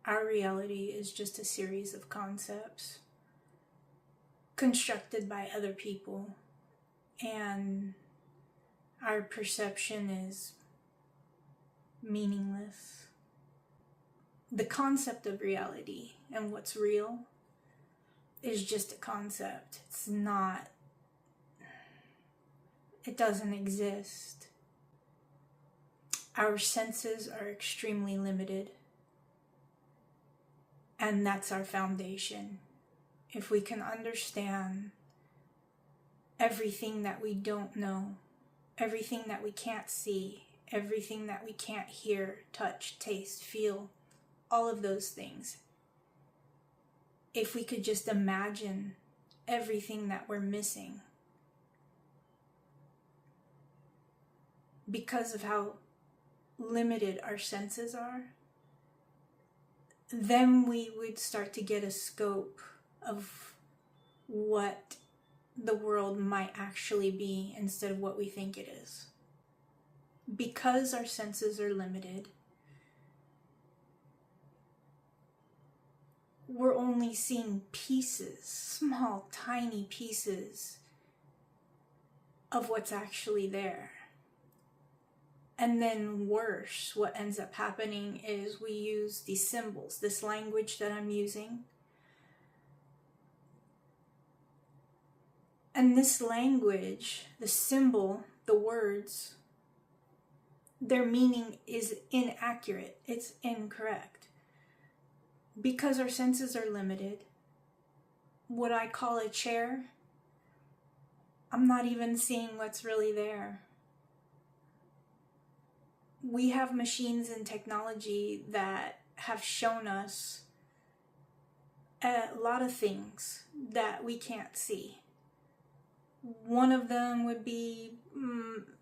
our reality is just a series of concepts constructed by other people, and our perception is meaningless. The concept of reality and what's real is just a concept. It doesn't exist. Our senses are extremely limited, and that's our foundation. If we can understand everything that we don't know, everything that we can't see, everything that we can't hear, touch, taste, feel, all of those things. If we could just imagine everything that we're missing because of how limited our senses are, then we would start to get a scope of what the world might actually be instead of what we think it is. Because our senses are limited, we're only seeing pieces, small, tiny pieces of what's actually there. And then worse, what ends up happening is we use these symbols, this language that I'm using. And this language, the symbol, the words, their meaning is inaccurate. It's incorrect. Because our senses are limited, what I call a chair, I'm not even seeing what's really there. We have machines and technology that have shown us a lot of things that we can't see. One of them would be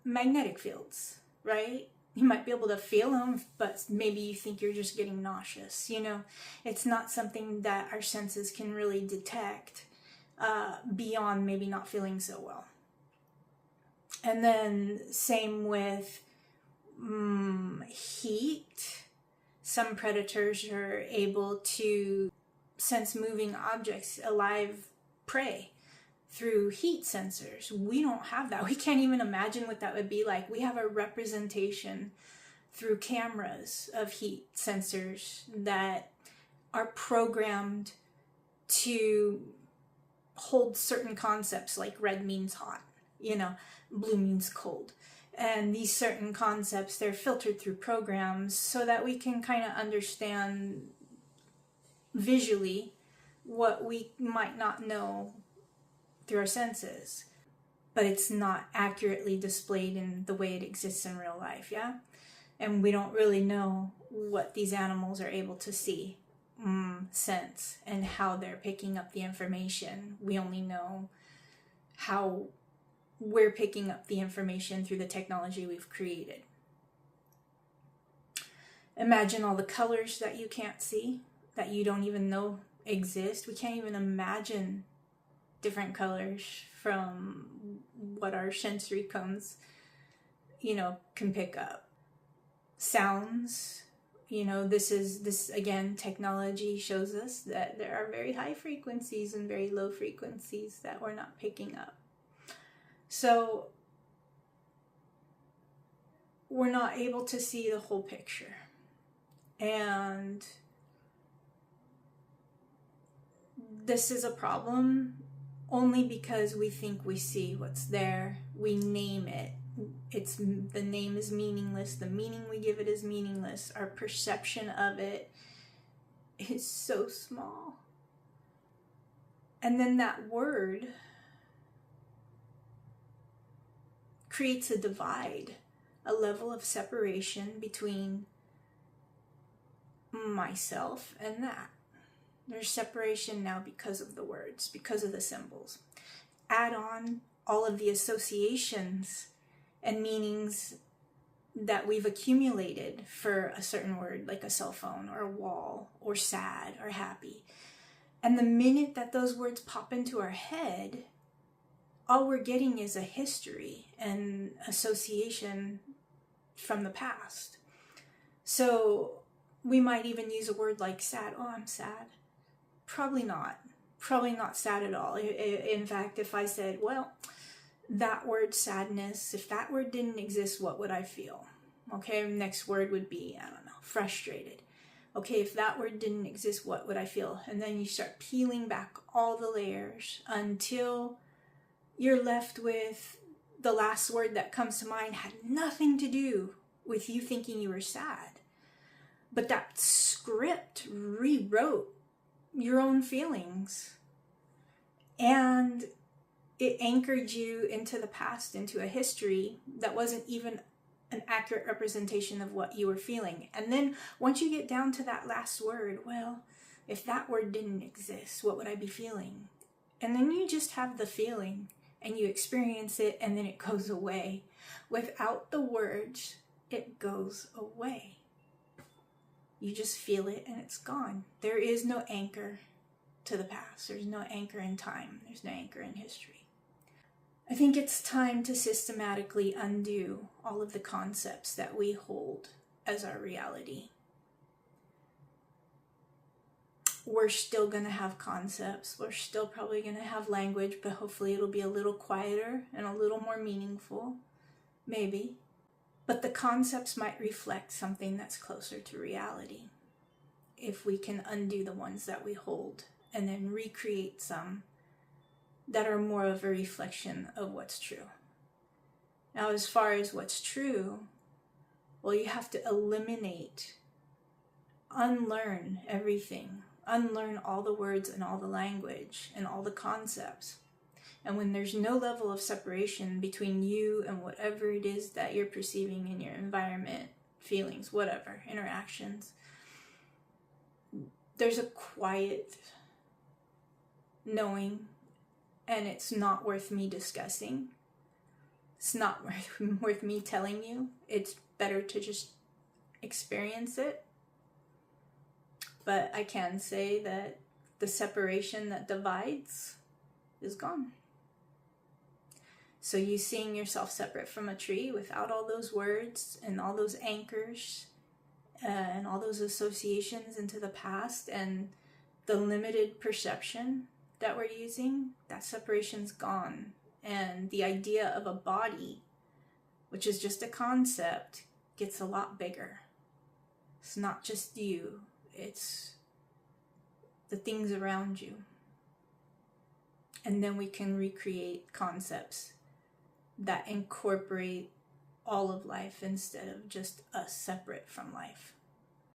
magnetic fields, right? You might be able to feel them, but maybe you think you're just getting nauseous. It's not something that our senses can really detect beyond maybe not feeling so well. And then same with heat. Some predators are able to sense moving objects, alive prey, through heat sensors. We don't have that. We can't even imagine what that would be like. We have a representation through cameras of heat sensors that are programmed to hold certain concepts, like red means hot, blue means cold. And these certain concepts, they're filtered through programs so that we can kind of understand visually what we might not know through our senses, but it's not accurately displayed in the way it exists in real life, yeah? And we don't really know what these animals are able to see, sense, and how they're picking up the information. We only know how we're picking up the information through the technology we've created. Imagine all the colors that you can't see, that you don't even know exist. We can't even imagine different colors from what our sensory cones, can pick up. Sounds, this again, technology shows us that there are very high frequencies and very low frequencies that we're not picking up. So we're not able to see the whole picture. And this is a problem only because we think we see what's there. We name it. The name is meaningless. The meaning we give it is meaningless. Our perception of it is so small. And then that word creates a divide, a level of separation between myself and that. There's separation now because of the words, because of the symbols. Add on all of the associations and meanings that we've accumulated for a certain word, like a cell phone or a wall or sad or happy. And the minute that those words pop into our head, all we're getting is a history and association from the past. So We might even use a word like sad. Oh, I'm sad. Probably not. Probably not sad at all. In fact, if I said, well, that word sadness, if that word didn't exist, what would I feel? Okay, next word would be, I don't know, frustrated. Okay, if that word didn't exist, what would I feel? And then you start peeling back all the layers until you're left with the last word that comes to mind had nothing to do with you thinking you were sad. But that script rewrote your own feelings. And it anchored you into the past, into a history that wasn't even an accurate representation of what you were feeling. And then once you get down to that last word, well, if that word didn't exist, what would I be feeling? And then you just have the feeling and you experience it, and then it goes away. Without the words, it goes away. You just feel it and it's gone. There is no anchor to the past. There's no anchor in time. There's no anchor in history. I think it's time to systematically undo all of the concepts that we hold as our reality. We're still going to have concepts. We're still probably going to have language, but hopefully it'll be a little quieter and a little more meaningful. Maybe. But the concepts might reflect something that's closer to reality if we can undo the ones that we hold and then recreate some that are more of a reflection of what's true. Now, as far as what's true, well, you have to eliminate, unlearn everything, unlearn all the words and all the language and all the concepts. And when there's no level of separation between you and whatever it is that you're perceiving in your environment, feelings, whatever, interactions, there's a quiet knowing, and it's not worth me discussing. It's not worth me telling you. It's better to just experience it. But I can say that the separation that divides is gone. So you seeing yourself separate from a tree without all those words and all those anchors and all those associations into the past and the limited perception that we're using, that separation's gone. And the idea of a body, which is just a concept, gets a lot bigger. It's not just you, it's the things around you. And then we can recreate concepts that incorporate all of life instead of just us separate from life.